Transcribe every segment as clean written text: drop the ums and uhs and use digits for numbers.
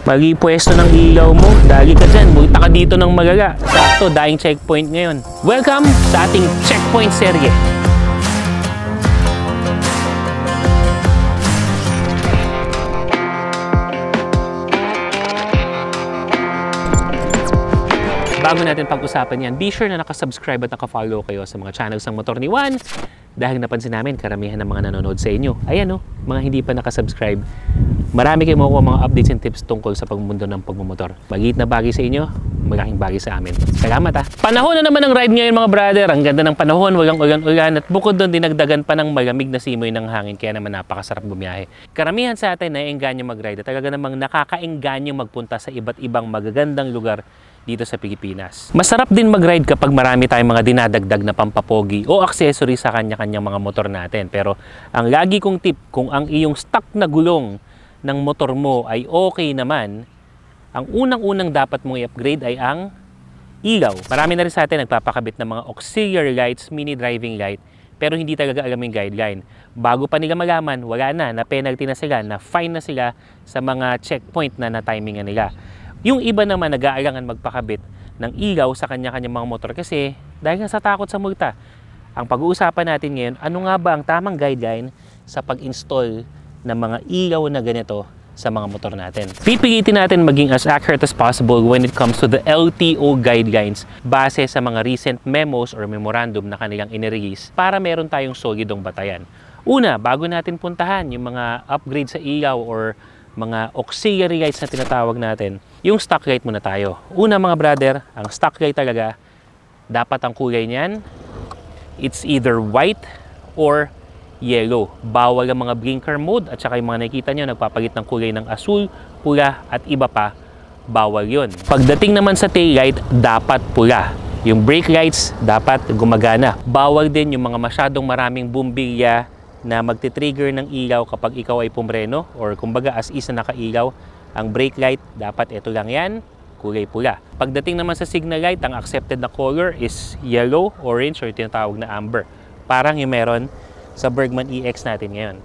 Mali pwesto ng ilaw mo, dali ka dyan, multa ka dito ng magaga. Sakto, daing checkpoint ngayon. Welcome sa ating checkpoint serye. Bago natin pag-usapan yan, be sure na nakasubscribe at nakafollow kayo sa mga channels ng Motor ni Juan. Dahil napansin namin, karamihan ng mga nanonood sa inyo. Ayan o, mga hindi pa nakasubscribe. Marami kayo makukuha mga updates and tips tungkol sa pagmundo ng pagmumotor. Maliit na bagay sa inyo, malaking bagay sa amin. Salamat ha! Panahon na naman ng ride ngayon mga brother. Ang ganda ng panahon, walang ulan-ulan. At bukod doon, dinagdagan pa ng malamig na simoy ng hangin. Kaya naman napakasarap bumiyahe. Karamihan sa atin naiengganyo mag-ride. At talaga namang nakakaengganyo magpunta sa iba't ibang magagandang lugar dito sa Pilipinas. Masarap din mag-ride kapag marami tayong mga dinadagdag na pampapogi o accessory sa kanya-kanyang mga motor natin. Pero ang lagi kong tip, kung ang iyong stock na gulong ng motor mo ay okay naman, ang unang-unang dapat mong i-upgrade ay ang ilaw. Marami na rin sa atin nagpapakabit ng mga auxiliary lights, mini driving light, pero hindi talaga alam yung guideline. Bago pa nila malaman, wala na penalty na sila, na fine na sila sa mga checkpoint na na-timingan nila. Yung iba naman nag-aalangan magpakabit ng ilaw sa kanya-kanyang mga motor kasi dahil nga sa takot sa multa. Ang pag-uusapan natin ngayon, ano nga ba ang tamang guideline sa pag-install ng mga ilaw na ganito sa mga motor natin. Pipilitin natin maging as accurate as possible when it comes to the LTO guidelines base sa mga recent memos or memorandum na kanilang inirelease para meron tayong solidong batayan. Una, bago natin puntahan yung mga upgrade sa ilaw or mga auxiliary lights na tinatawag natin, yung stock light muna tayo. Una mga brother, ang stock light talaga, dapat ang kulay niyan, it's either white or yellow. Bawal ang mga blinker mode at saka yung mga nakikita nyo, nagpapalit ng kulay ng asul, pula at iba pa, bawal yun. Pagdating naman sa tail light, dapat pula. Yung brake lights, dapat gumagana. Bawal din yung mga masyadong maraming bumbilya na magti-trigger ng ilaw kapag ikaw ay pumreno or kumbaga as is na nakailaw. Ang brake light, dapat ito lang yan, kulay pula. Pagdating naman sa signal light, ang accepted na color is yellow, orange, or tinatawag na amber. Parang yung meron sa Bergman EX natin ngayon.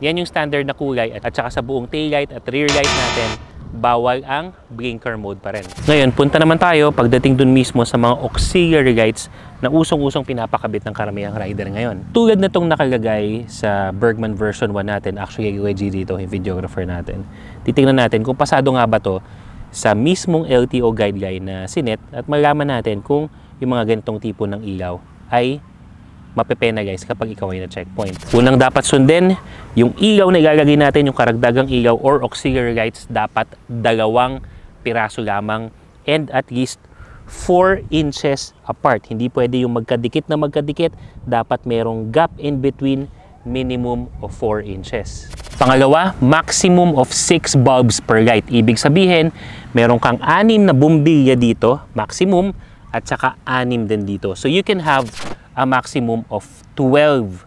Yan yung standard na kulay at saka sa buong tail light at rear light natin, bawal ang blinker mode pa rin. Ngayon, punta naman tayo pagdating dun mismo sa mga auxiliary lights na usong-usong pinapakabit ng karamihang rider ngayon. Tulad na itong nakalagay sa Bergman version 1 natin, actually UAG dito, yung videographer natin. Titingnan natin kung pasado nga ba to sa mismong LTO guideline na sinet at malaman natin kung yung mga ganitong tipo ng ilaw ay mape-penalize kapag ikaw ay na-checkpoint. Unang dapat sundin, yung ilaw na ilalagay natin, yung karagdagang ilaw or auxiliary lights, dapat 2 piraso lamang and at least 4 inches apart. Hindi pwede yung magkadikit na magkadikit, dapat merong gap in between, minimum of 4 inches. Pangalawa, maximum of 6 bulbs per light. Ibig sabihin, meron kang 6 na bumbilya dito, maximum, at saka 6 din dito. So you can have a maximum of 12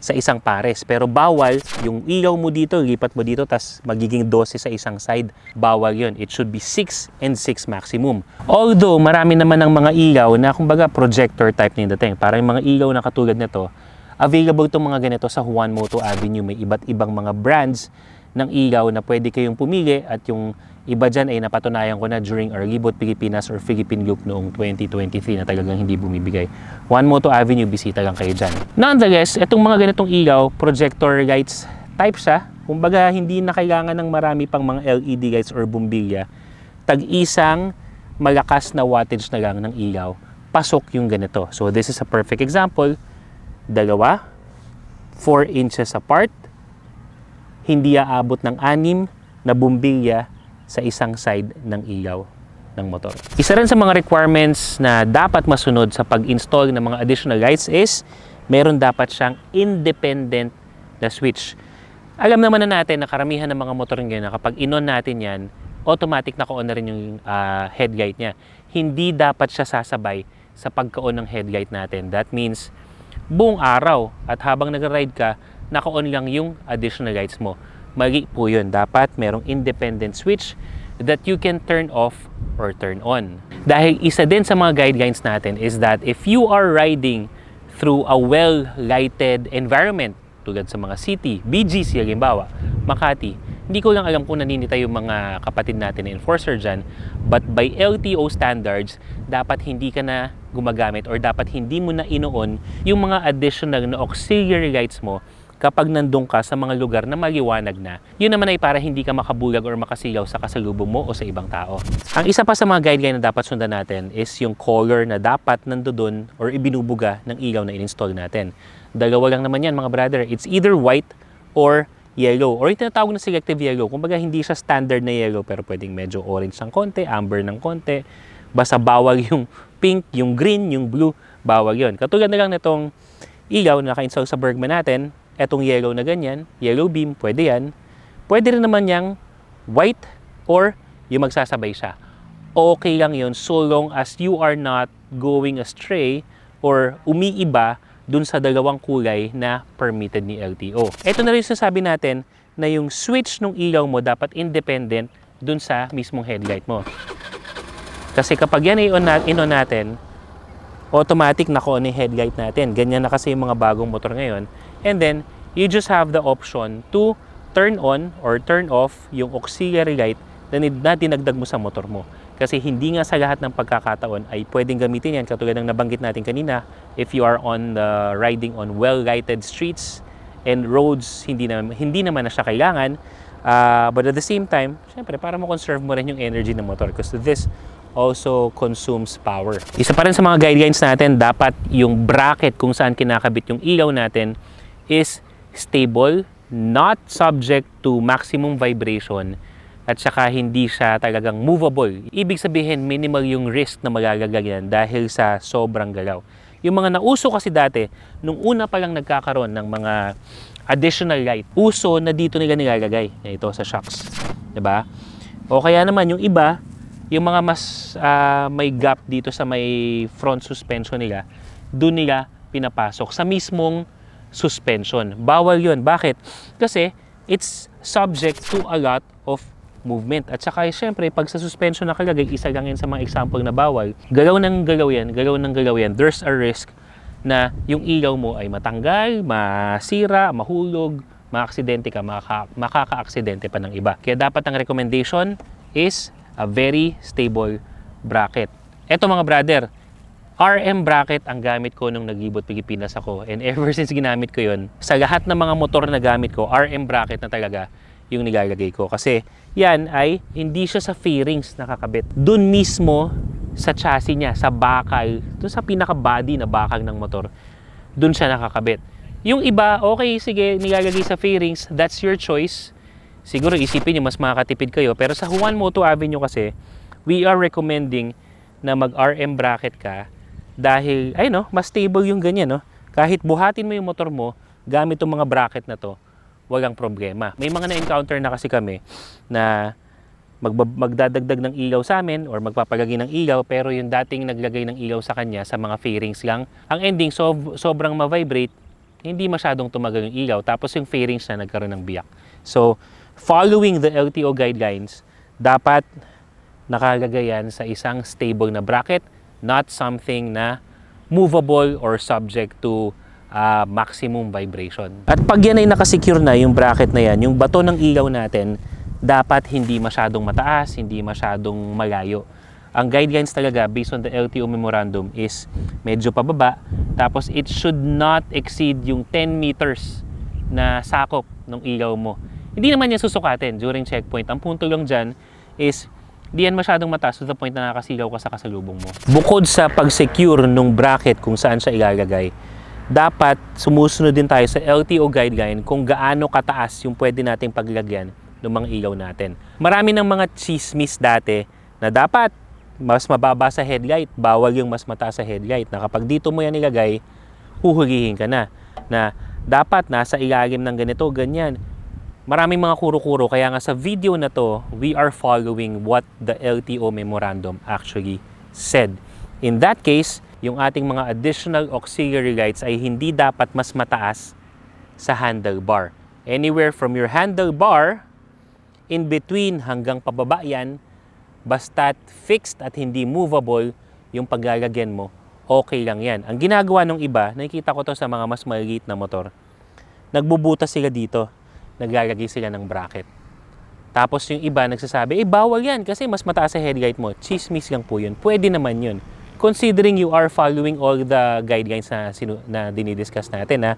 sa isang pares. Pero bawal yung ilaw mo dito, lipat mo dito, tas magiging 12 sa isang side. Bawal yun. It should be 6 and 6 maximum. Although, marami naman ng mga ilaw na kumbaga projector type na dating. Para yung mga ilaw na katulad nito, available itong mga ganito sa Juan Moto Avenue. May iba't ibang mga brands ng ilaw na pwede kayong pumili at yung iba dyan ay napatunayan ko na during our Libot Pilipinas or Philippine Loop noong 2023 na talagang hindi bumibigay. Juan Moto Avenue, bisita lang kayo dyan. Nonetheless, itong mga ganitong ilaw, projector lights type siya. Kumbaga, hindi na kailangan ng marami pang mga LED lights or bumbilya. Tag-isang malakas na wattage na lang ng ilaw. Pasok yung ganito. So, this is a perfect example. 2, 4 inches apart. Hindi aabot ng 6 na bumbilya sa isang side ng ilaw ng motor. Isa rin sa mga requirements na dapat masunod sa pag-install ng mga additional lights is meron dapat siyang independent na switch. Alam naman na natin na karamihan ng mga motor ngayon na kapag in-on natin yan, automatic naka-on na rin yung headlight niya. Hindi dapat siya sasabay sa pagka-on ng headlight natin. That means buong araw at habang nag-ride ka, naka-on lang yung additional lights mo. Mali po yun. Dapat merong independent switch that you can turn off or turn on. Dahil isa din sa mga guidelines natin is that if you are riding through a well-lighted environment, tulad sa mga city, BGC halimbawa, Makati, Hindi ko lang alam kung naninita yung mga kapatid natin na enforcer dyan, but by LTO standards, dapat hindi ka na gumagamit or dapat hindi mo na inoon yung mga additional na auxiliary lights mo kapag nandun ka sa mga lugar na maliwanag na. Yun naman ay para hindi ka makabulag or makasilaw sa kasalubong mo o sa ibang tao. Ang isa pa sa mga guideline na dapat sundan natin is yung color na dapat nandoon or ibinubuga ng ilaw na in-install natin. Dalawa lang naman yan mga brother. It's either white or yellow or yung tinatawag na selective yellow. Kumbaga hindi siya standard na yellow pero pwedeng medyo orange ng konti, amber ng konti. Basta bawal yung pink, yung green, yung blue, bawal yun. Katulad na lang nitong ilaw na naka-install sa Bergman natin, etong yellow na ganyan, yellow beam, pwede yan. Pwede rin naman yang white or yung magsasabay siya. Okay lang yun so long as you are not going astray or umiiba dun sa dalawang kulay na permitted ni LTO. Ito na rin sinasabi natin na yung switch ng ilaw mo dapat independent dun sa mismong headlight mo. Kasi kapag yan i-on natin, automatic naka-on yung headlight natin. Ganyan na kasi yung mga bagong motor ngayon. And then, you just have the option to turn on or turn off yung auxiliary light na dinagdag mo sa motor mo. Kasi hindi nga sa lahat ng pagkakataon ay pwedeng gamitin yan. Katulad ng nabanggit natin kanina, if you are riding on well-lighted streets and roads, hindi naman na siya kailangan. But at the same time, syempre, para mo-conserve mo rin yung energy ng motor because this also consumes power. Isa pa rin sa mga guidelines natin, dapat yung bracket kung saan kinakabit yung ilaw natin is stable, not subject to maximum vibration, at saka hindi siya talagang movable. Ibig sabihin, minimal yung risk na magagalagan dahil sa sobrang galaw. Yung mga nauso kasi dati, nung una pa lang nagkakaroon ng mga additional light, uso na dito nila nilalagay. Ito sa shocks. Diba? O kaya naman yung iba, yung mga mas may gap dito sa may front suspension nila, doon nila pinapasok sa mismong suspension. Bawal yun. Bakit? Kasi it's subject to a lot of movement. At saka syempre, pag sa suspension nakalagay, isa lang yan sa mga example na bawal. Galaw ng galaw yan, there's a risk na yung ilaw mo ay matanggal, masira, mahulog, maaksidente ka, makaka-aksidente pa ng iba. Kaya dapat ang recommendation is a very stable bracket. Eto mga brother, RM bracket ang gamit ko nung naglibot Pilipinas ako. And ever since ginamit ko yun, sa lahat ng mga motor na gamit ko, RM bracket na talaga yung nilalagay ko. Kasi yan ay hindi siya sa fairings nakakabit. Doon mismo sa chassis niya, sa bakal, doon sa pinaka-body na bakal ng motor, doon siya nakakabit. Yung iba, okay, sige, nilalagay sa fairings, that's your choice. Siguro isipin niyo mas makakatipid kayo. Pero sa Juan Moto Avenue kasi, we are recommending na mag-RM bracket ka dahil, ay no, mas stable yung ganyan, no? Kahit buhatin mo yung motor mo, gamit yung mga bracket na to, walang problema. May mga na-encounter na kasi kami na magdadagdag ng ilaw sa amin or magpapalagay ng ilaw pero yung dating naglagay ng ilaw sa kanya sa mga fairings lang, ang ending sobrang ma-vibrate, hindi masyadong tumagal yung ilaw tapos yung fairings na nagkaroon ng biyak. So, following the LTO guidelines, dapat nakalagay yan sa isang stable na bracket, not something na movable or subject to maximum vibration. At pag yan ay nakasecure na yung bracket na yan, yung bato ng ilaw natin, dapat hindi masyadong mataas, hindi masyadong malayo. Ang guidelines talaga based on the LTO memorandum is medyo pababa, tapos it should not exceed yung 10 meters na sakop ng ilaw mo. Hindi naman yan susukatin during checkpoint. Ang punto lang dyan is di yan masyadong mataas to the point na nakasilaw ka sa kasalubong mo. Bukod sa pag-secure nung bracket kung saan siya ilalagay, dapat sumusunod din tayo sa LTO guideline kung gaano kataas yung pwede nating paglagyan ng mga ilaw natin. Marami ng mga chismis dati na dapat mas mababa sa headlight, bawal yung mas mataas sa headlight, na kapag dito mo yan ilagay, huhulihin ka na dapat nasa ilalim ng ganito, ganyan. Maraming mga kuro-kuro, kaya nga sa video na to, we are following what the LTO memorandum actually said. In that case, yung ating mga additional auxiliary lights ay hindi dapat mas mataas sa handlebar. Anywhere from your handlebar, in between hanggang pababa yan, basta't fixed at hindi movable yung paglalagyan mo, okay lang yan. Ang ginagawa ng iba, nakikita ko to sa mga mas maliit na motor, nagbubutas sila dito, naglalagay sila ng bracket. Tapos yung iba nagsasabi, bawal yan kasi mas mataas sa headlight mo. Chismis lang po yun. Pwede naman yun. Considering you are following all the guidelines na dinidiscuss natin, ha,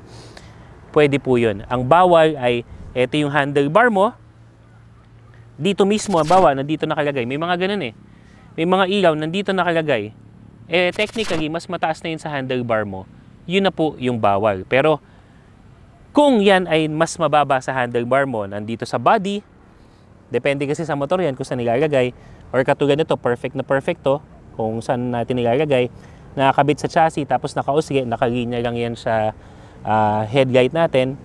pwede po yun. Ang bawal ay, ito yung handlebar mo, dito mismo, bawa, nandito nakalagay. May mga ganun eh. May mga ilaw, nandito nakalagay. Technically, mas mataas na yun sa handlebar mo. Yun na po yung bawal. Pero, kung yan ay mas mababa sa handlebar mo, nandito sa body, depende kasi sa motor yan kung saan nilalagay. Or katulad nito, perfect na perfecto, kung saan natin nilalagay. Nakakabit sa chassis, tapos nakausge, nakalinya lang yan sa headlight natin.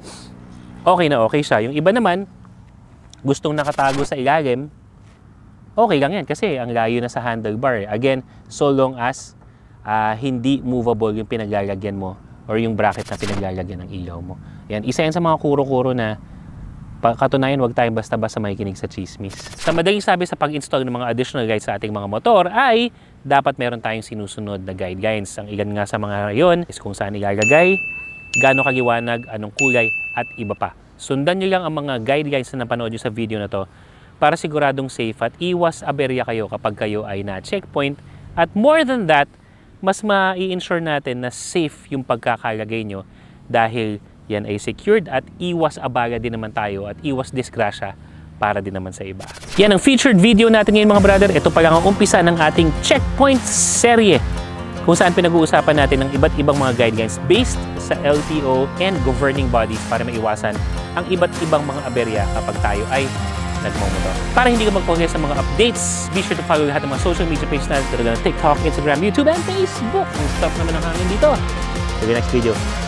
Okay na okay siya. Yung iba naman, gustong nakatago sa ilalim, okay lang yan kasi ang layo na sa handlebar. Again, so long as hindi movable yung pinaglalagyan mo or yung bracket na pinaglalagyan ng ilaw mo. Yan, isa yan sa mga kuro-kuro na katunayan, wag tayong basta-basta makikinig sa chismis. Sa madaling sabi sa pag-install ng mga additional lights sa ating mga motor ay dapat meron tayong sinusunod na guidelines. Ang ilan nga sa mga yon is kung saan ilalagay, gaano kaliwanag, anong kulay, at iba pa. Sundan nyo lang ang mga guidelines na napanood nyo sa video na to para siguradong safe at iwas aberya kayo kapag kayo ay na-checkpoint. At more than that, mas ma-i-ensure natin na safe yung pagkakalagay nyo dahil yan ay secured at iwas abala din naman tayo at iwas disgrasya para din naman sa iba. Yan ang featured video natin ngayon mga brother. Ito pa lang ang umpisa ng ating checkpoint serye kung saan pinag-uusapan natin ng iba't ibang mga guidelines based sa LTO and governing bodies para maiwasan ang iba't ibang mga aberya kapag tayo ay nagmamotor. Para hindi ka magpaulit sa mga updates, be sure to follow lahat ng mga social media pages natin tulad ng TikTok, Instagram, YouTube, and Facebook. Ang stop naman ang hangin dito. See you next video.